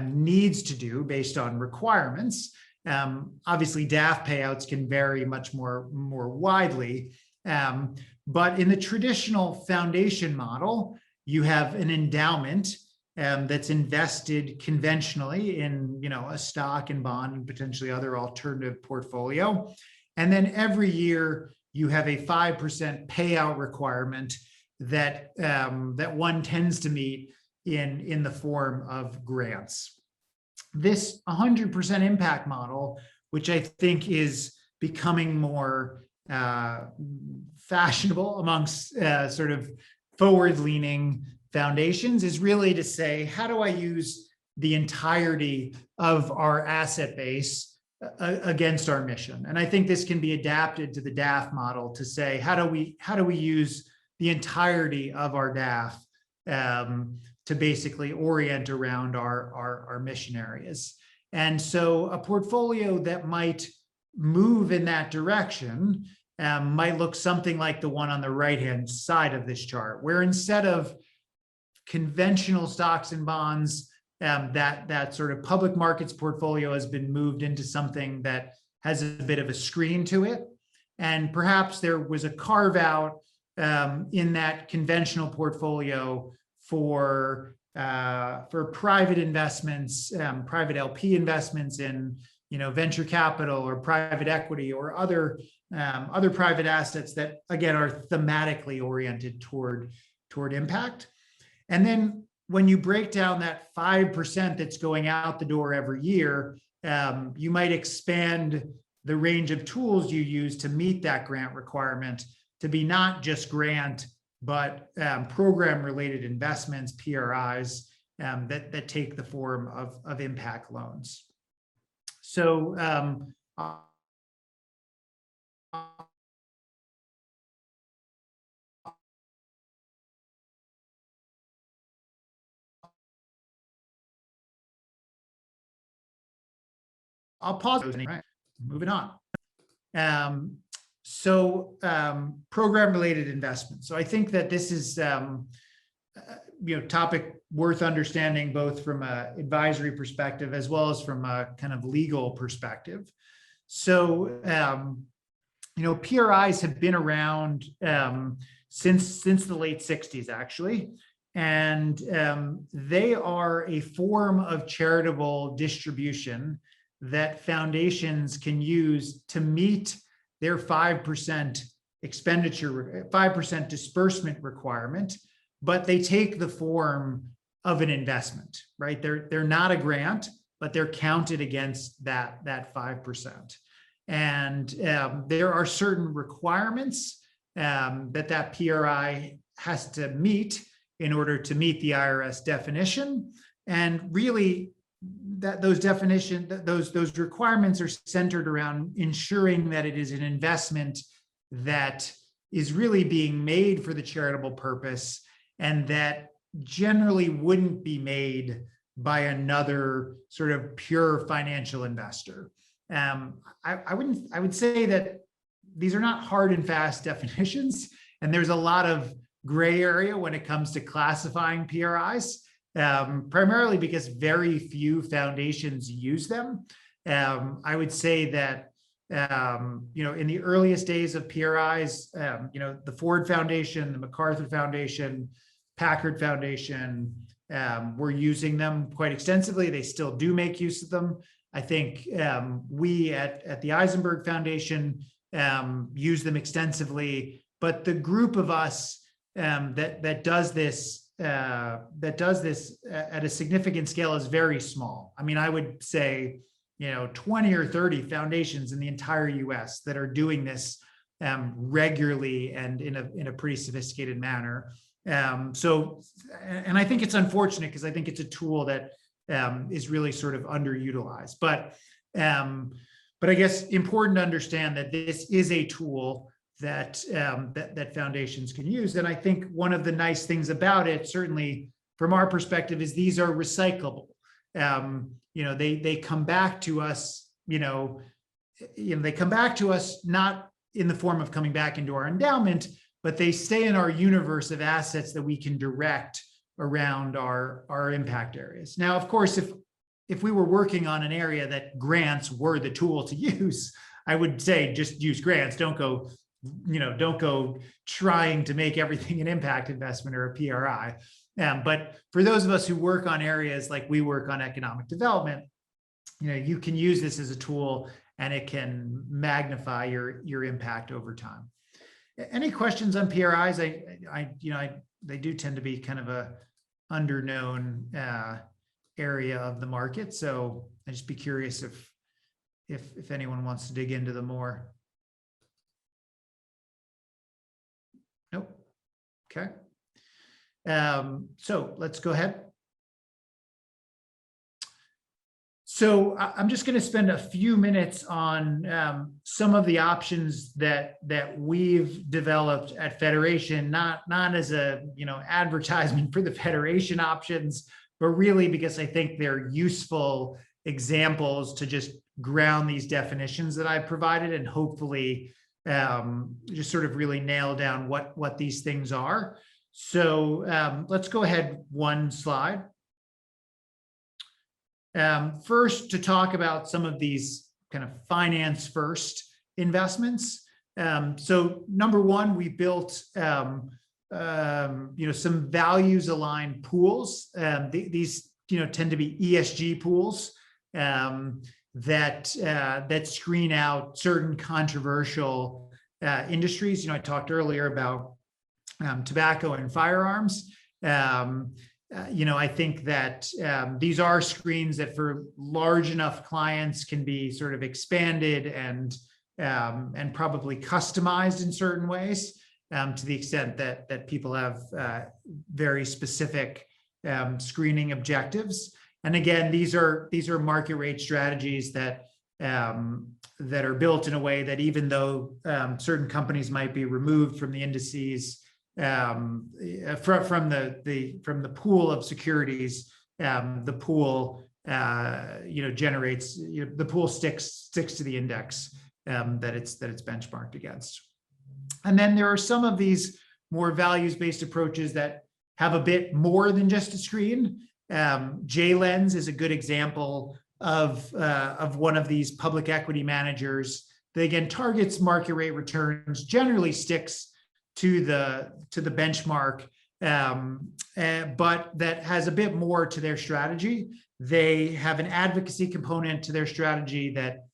needs to do based on requirements. Obviously, DAF payouts can vary much more widely. But in the traditional foundation model, you have an endowment that's invested conventionally in a stock and bond and potentially other alternative portfolio. And then every year you have a 5% payout requirement that one tends to meet in the form of grants. This 100% impact model, which I think is becoming more fashionable amongst sort of forward-leaning foundations, is really to say, how do I use the entirety of our asset base against our mission? And I think this can be adapted to the DAF model to say, how do we use the entirety of our DAF to basically orient around our mission areas? And so a portfolio that might move in that direction might look something like the one on the right-hand side of this chart, where instead of conventional stocks and bonds, that sort of public markets portfolio has been moved into something that has a bit of a screen to it. And perhaps there was a carve out in that conventional portfolio for private investments, private LP investments in venture capital or private equity or other private assets that again are thematically oriented toward impact. And then when you break down that 5% that's going out the door every year, you might expand the range of tools you use to meet that grant requirement to be not just grant, but program-related investments, PRIs, that take the form of impact loans. So I'll pause. Right. Moving on. Program-related investments. So I think that this is topic worth understanding both from an advisory perspective as well as from a kind of legal perspective. So PRIs have been around since the late 60s, actually. And they are a form of charitable distribution that foundations can use to meet their 5% expenditure, 5% disbursement requirement, but they take the form of an investment, right? They're not a grant, but they're counted against that 5%. And there are certain requirements that PRI has to meet in order to meet the IRS definition. And really, those requirements are centered around ensuring that it is an investment that is really being made for the charitable purpose, and that generally wouldn't be made by another sort of pure financial investor. I would say that these are not hard and fast definitions, and there's a lot of gray area when it comes to classifying PRIs, primarily because very few foundations use them. I would say that in the earliest days of PRIs, the Ford Foundation, the MacArthur Foundation, Packard Foundation were using them quite extensively. They still do make use of them. I think we at the Eisenberg Foundation use them extensively, but the group of us that does this at a significant scale is very small. I mean, I would say 20 or 30 foundations in the entire US that are doing this regularly and in a pretty sophisticated manner. And I think it's unfortunate because I think it's a tool that is really sort of underutilized. But I guess important to understand that this is a tool that that foundations can use. And I think one of the nice things about it, certainly from our perspective, is these are recyclable. They come back to us, they come back to us not in the form of coming back into our endowment, but they stay in our universe of assets that we can direct around our impact areas. Now, of course, if we were working on an area that grants were the tool to use, I would say just use grants. Don't go trying to make everything an impact investment or a PRI. But for those of us who work on areas like we work on economic development, you can use this as a tool and it can magnify your impact over time. Any questions on PRIs? They do tend to be kind of a underknown area of the market. So I'd just be curious if anyone wants to dig into them more. Nope. Okay. So let's go ahead. So I'm just going to spend a few minutes on some of the options that we've developed at Federation, not as a advertisement for the Federation options, but really because I think they're useful examples to just ground these definitions that I've provided, and hopefully just sort of really nail down what these things are. So let's go ahead one slide. First, to talk about some of these kind of finance first investments. So number one, we built some values aligned pools. These tend to be ESG pools that screen out certain controversial industries. I talked earlier about tobacco and firearms. I think that these are screens that for large enough clients can be sort of expanded and probably customized in certain ways to the extent that people have very specific screening objectives. And again, these are market rate strategies that are built in a way that even though certain companies might be removed from the indices, from the pool of securities, the pool generates, the pool sticks to the index that it's benchmarked against. And then there are some of these more values-based approaches that have a bit more than just a screen. J-Lens is a good example of one of these public equity managers that again targets market rate returns, generally sticks to the benchmark, but that has a bit more to their strategy. They have an advocacy component to their strategy that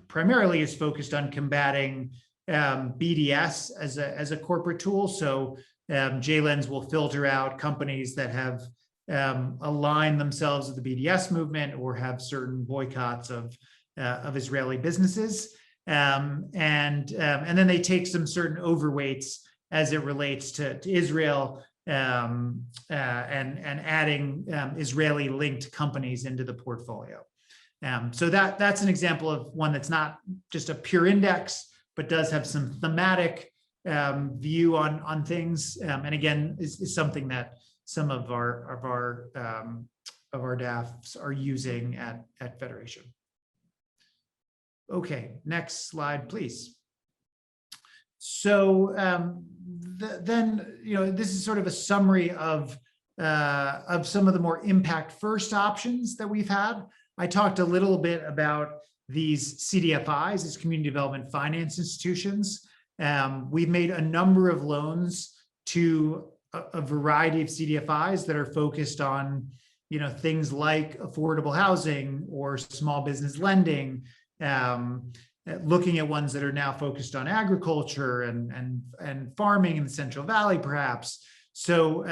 primarily is focused on combating BDS as a corporate tool. So JLens will filter out companies that have aligned themselves with the BDS movement or have certain boycotts of Israeli businesses. And then they take some certain overweights as it relates to Israel and adding Israeli-linked companies into the portfolio. So that's an example of one that's not just a pure index, but does have some thematic view on things. And again, is something that some of our DAFs are using at Federation. Okay, next slide, please. So then, this is sort of a summary of some of the more impact first options that we've had. I talked a little bit about these CDFIs, these community development finance institutions. We've made a number of loans to a variety of CDFIs that are focused on, things like affordable housing or small business lending, looking at ones that are now focused on agriculture and farming in the Central Valley, perhaps. So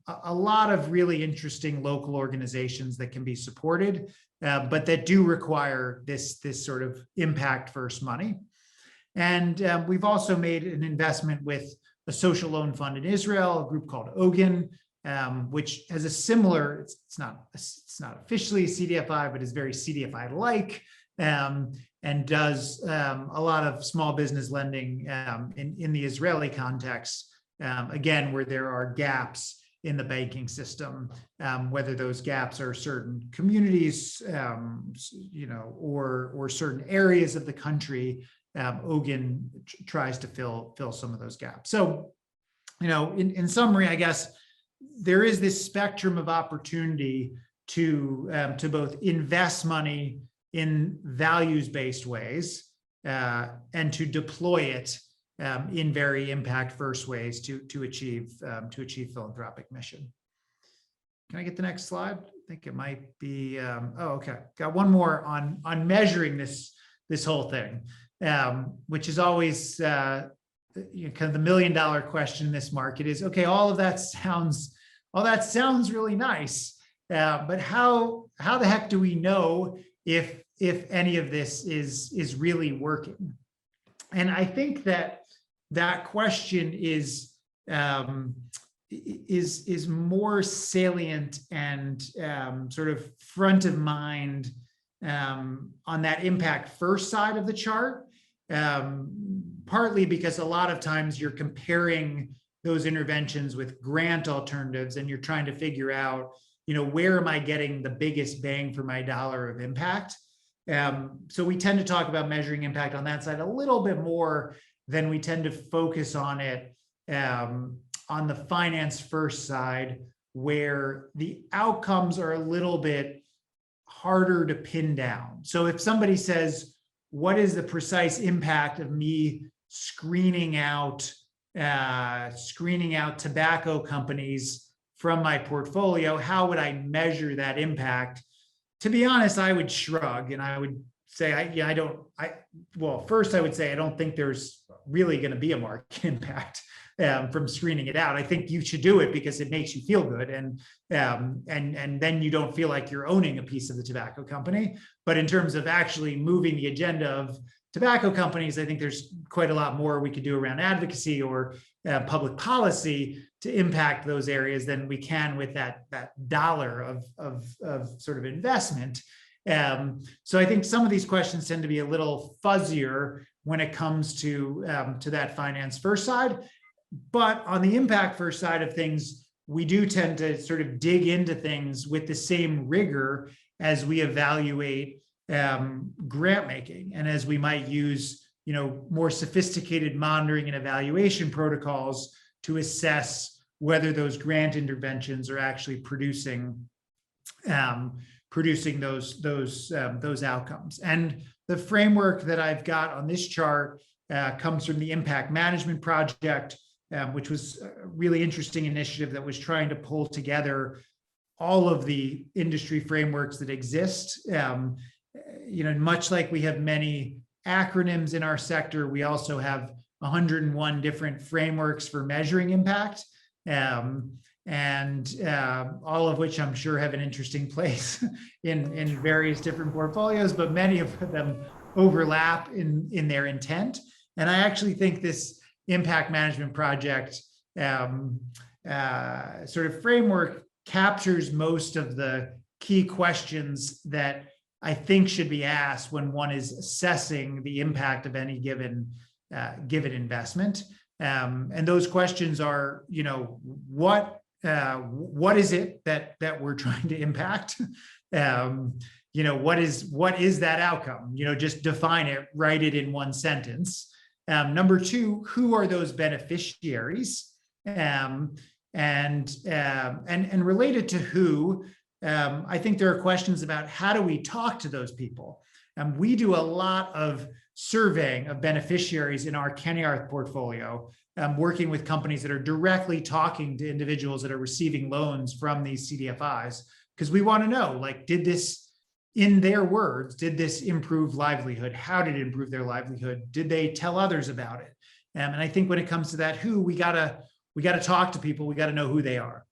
a lot of really interesting local organizations that can be supported, but that do require this sort of impact first money. And we've also made an investment with a social loan fund in Israel, a group called Ogan, which has a similar, it's not officially a CDFI, but is very CDFI-like, and does a lot of small business lending in the Israeli context, again, where there are gaps in the banking system, whether those gaps are certain communities, or certain areas of the country. Ogan tries to fill some of those gaps. So, in summary, I guess there is this spectrum of opportunity to both invest money in values-based ways and to deploy it in very impact-first ways to achieve philanthropic mission. Can I get the next slide? I think it might be. Okay. Got one more on measuring this whole thing, which is always kind of the $1 million question in this market is, okay, all that sounds really nice, but how the heck do we know if any of this is really working? And I think that question is more salient and sort of front of mind on that impact first side of the chart, partly because a lot of times you're comparing those interventions with grant alternatives and you're trying to figure out, where am I getting the biggest bang for my dollar of impact? So we tend to talk about measuring impact on that side a little bit more than we tend to focus on it on the finance first side, where the outcomes are a little bit harder to pin down. So if somebody says, what is the precise impact of me screening out tobacco companies from my portfolio, how would I measure that impact? To be honest, I would shrug and I would say, first I would say, I don't think there's really going to be a market impact from screening it out. I think you should do it because it makes you feel good. And then you don't feel like you're owning a piece of the tobacco company. But in terms of actually moving the agenda of tobacco companies, I think there's quite a lot more we could do around advocacy or public policy to impact those areas than we can with that dollar of sort of investment. So I think some of these questions tend to be a little fuzzier when it comes to that finance first side. But on the impact first side of things, we do tend to sort of dig into things with the same rigor as we evaluate grant making, and as we might use more sophisticated monitoring and evaluation protocols to assess whether those grant interventions are actually producing those outcomes. And the framework that I've got on this chart comes from the Impact Management Project, which was a really interesting initiative that was trying to pull together all of the industry frameworks that exist much like we have many acronyms in our sector, we also have 101 different frameworks for measuring impact, and all of which I'm sure have an interesting place in various different portfolios, but many of them overlap in their intent. And I actually think this impact management project sort of framework captures most of the key questions that I think should be asked when one is assessing the impact of any given investment. And those questions are, what is it that we're trying to impact? What is that outcome? Just define it, write it in one sentence. Number two, who are those beneficiaries? And related to who, I think there are questions about how do we talk to those people? We do a lot of surveying of beneficiaries in our Kennyarth portfolio, working with companies that are directly talking to individuals that are receiving loans from these CDFIs, because we want to know, like, did this, in their words, did this improve livelihood? How did it improve their livelihood? Did they tell others about it? And I think when it comes to that who, we gotta talk to people. We got to know who they are.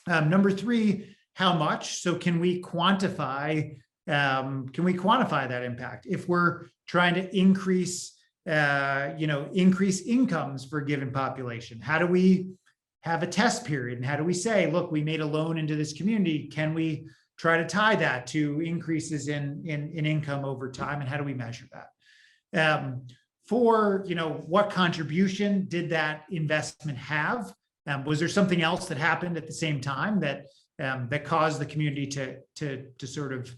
Number three, how much? So can we quantify that impact? If we're trying to increase incomes for a given population, how do we have a test period? And how do we say, look, we made a loan into this community. Can we try to tie that to increases in income over time? And how do we measure that? For, what contribution did that investment have? Was there something else that happened at the same time that caused the community to sort of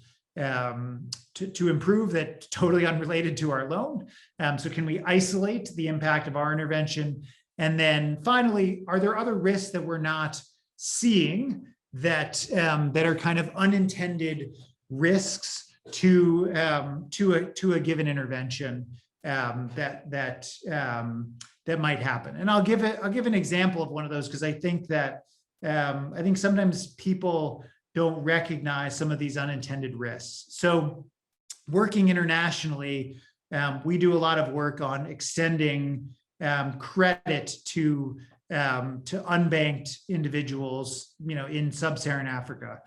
to improve, that totally unrelated to our loan? So can we isolate the impact of our intervention? And then finally, are there other risks that we're not seeing that are kind of unintended risks to a given intervention that might happen? And I'll give an example of one of those, because I think that sometimes people don't recognize some of these unintended risks. So working internationally, we do a lot of work on extending credit to unbanked individuals, in sub-Saharan Africa.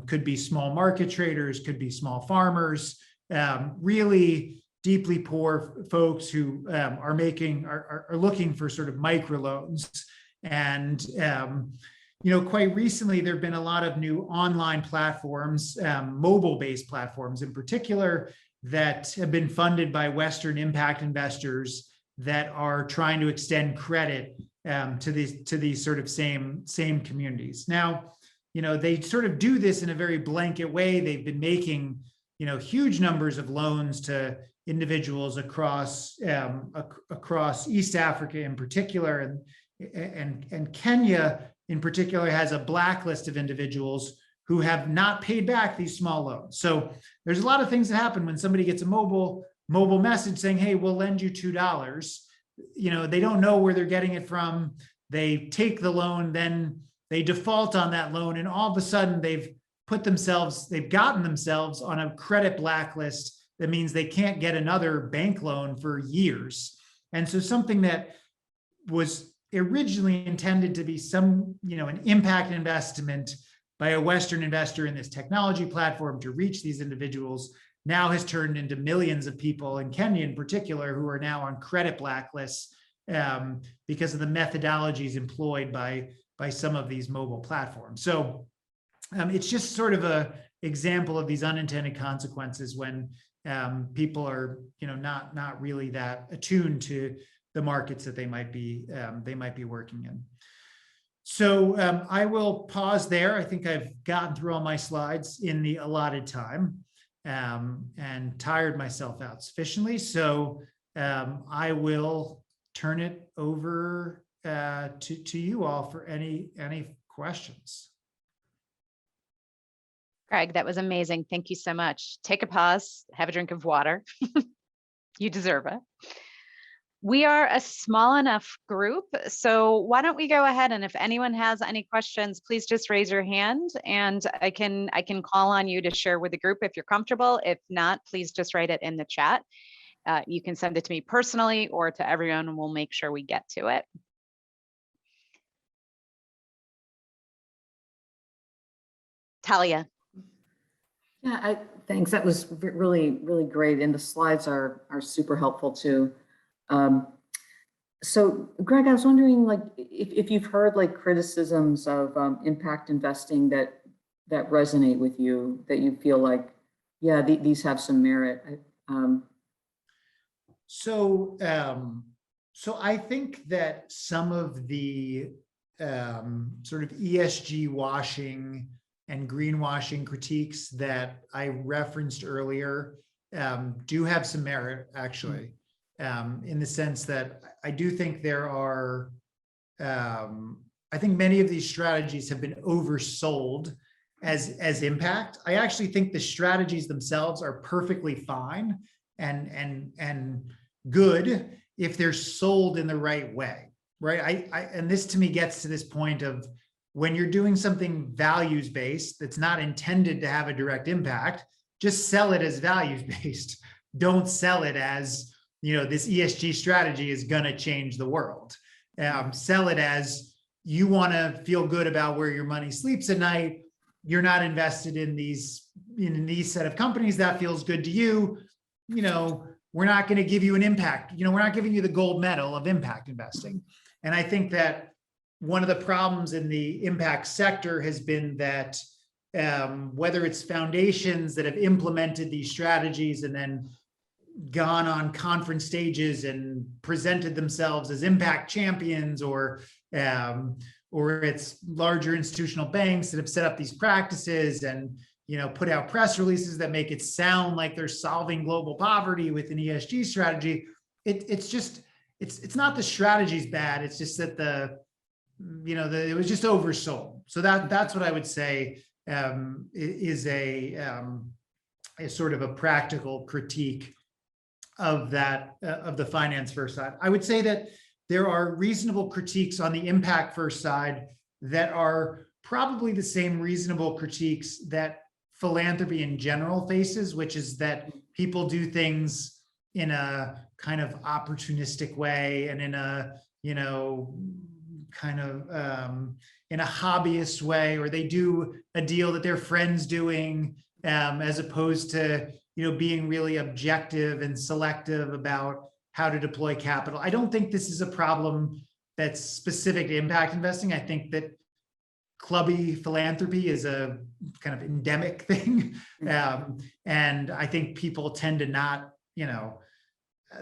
Could be small market traders, could be small farmers, really deeply poor folks who are looking for sort of microloans. And quite recently, there have been a lot of new online platforms, mobile-based platforms in particular, that have been funded by Western impact investors that are trying to extend credit to these sort of same communities. Now, they sort of do this in a very blanket way. They've been making, huge numbers of loans to individuals across East Africa in particular, and Kenya in particular has a blacklist of individuals who have not paid back these small loans. So there's a lot of things that happen when somebody gets a mobile message saying, hey, we'll lend you $2. They don't know where they're getting it from. They take the loan, then they default on that loan, and all of a sudden they've gotten themselves on a credit blacklist. That means they can't get another bank loan for years. And so something that was originally intended to be an impact investment by a Western investor in this technology platform to reach these individuals now has turned into millions of people in Kenya in particular who are now on credit blacklists because of the methodologies employed by some of these mobile platforms. So it's just sort of a example of these unintended consequences when people are not really that attuned to the markets that they might be working in. So I will pause there. I think I've gotten through all my slides in the allotted time and tired myself out sufficiently. So I will turn it over to you all for any questions. Greg, that was amazing. Thank you so much. Take a pause, have a drink of water. You deserve it. We are a small enough group, so why don't we go ahead, and if anyone has any questions, please just raise your hand and I can call on you to share with the group if you're comfortable. If not, please just write it in the chat. You can send it to me personally or to everyone, and we'll make sure we get to it. Talia. Yeah, thanks. That was really, really great. And the slides are super helpful too. So Greg, I was wondering, like, if you've heard like criticisms of impact investing that resonate with you, that you feel like, yeah, these have some merit. So I think that some of the sort of ESG washing and greenwashing critiques that I referenced earlier do have some merit, actually, in the sense that I do think there are, I think many of these strategies have been oversold as impact. I actually think the strategies themselves are perfectly fine and good if they're sold in the right way, right? And this to me gets to this point of when you're doing something values-based that's not intended to have a direct impact, just sell it as values-based. Don't sell it as, you know, this ESG strategy is going to change the world. Sell it as you want to feel good about where your money sleeps at night. You're not invested in these set of companies that feels good to you. You know, we're not going to give you an impact. You know, we're not giving you the gold medal of impact investing. And I think that one of the problems in the impact sector has been that whether it's foundations that have implemented these strategies and then gone on conference stages and presented themselves as impact champions, or it's larger institutional banks that have set up these practices and, you know, put out press releases that make it sound like they're solving global poverty with an ESG strategy. It's not the strategy's bad. It's just that it was just oversold. So that's what I would say is a sort of a practical critique of that, of the finance first side. I would say that there are reasonable critiques on the impact first side that are probably the same reasonable critiques that philanthropy in general faces, which is that people do things in a kind of opportunistic way and in a, you know, kind of in a hobbyist way, or they do a deal that their friend's doing, as opposed to, you know, being really objective and selective about how to deploy capital. I don't think this is a problem that's specific to impact investing. I think that clubby philanthropy is a kind of endemic thing. And I think people tend to not, you know,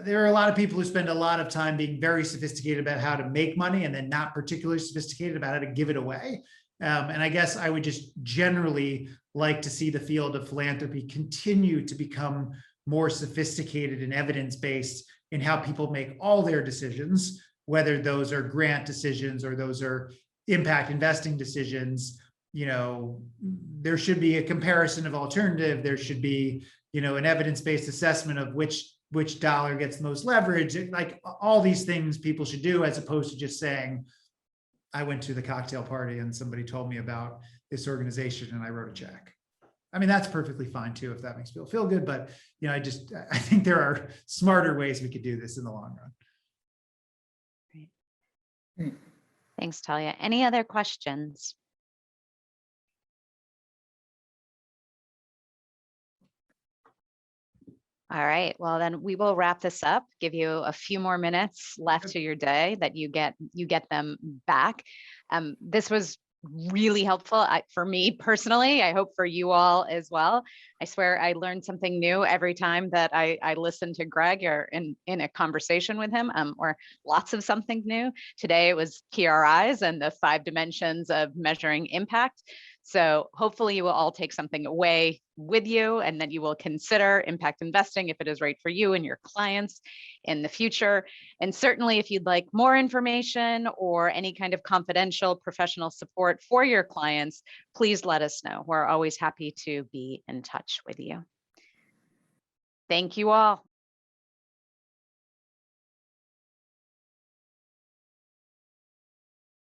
there are a lot of people who spend a lot of time being very sophisticated about how to make money and then not particularly sophisticated about how to give it away. And I guess I would just generally like to see the field of philanthropy continue to become more sophisticated and evidence-based in how people make all their decisions, whether those are grant decisions or those are impact investing decisions. You know, there should be a comparison of alternative. There should be, you know, an evidence-based assessment of which dollar gets the most leverage. Like all these things people should do, as opposed to just saying, I went to the cocktail party and somebody told me about this organization and I wrote a check. I mean, that's perfectly fine too, if that makes people feel good. But, you know, I think there are smarter ways we could do this in the long run. Great. Thanks, Talia. Any other questions? All right, well then we will wrap this up, give you a few more minutes left to your day that you get them back. This was really helpful for me personally. I hope for you all as well. I swear I learned something new every time that I listen to Greg or in a conversation with him, or lots of something new. Today it was PRIs and the 5 dimensions of measuring impact. So hopefully you will all take something away with you and that you will consider impact investing if it is right for you and your clients in the future. And certainly if you'd like more information or any kind of confidential professional support for your clients, please let us know. We're always happy to be in touch with you. Thank you all.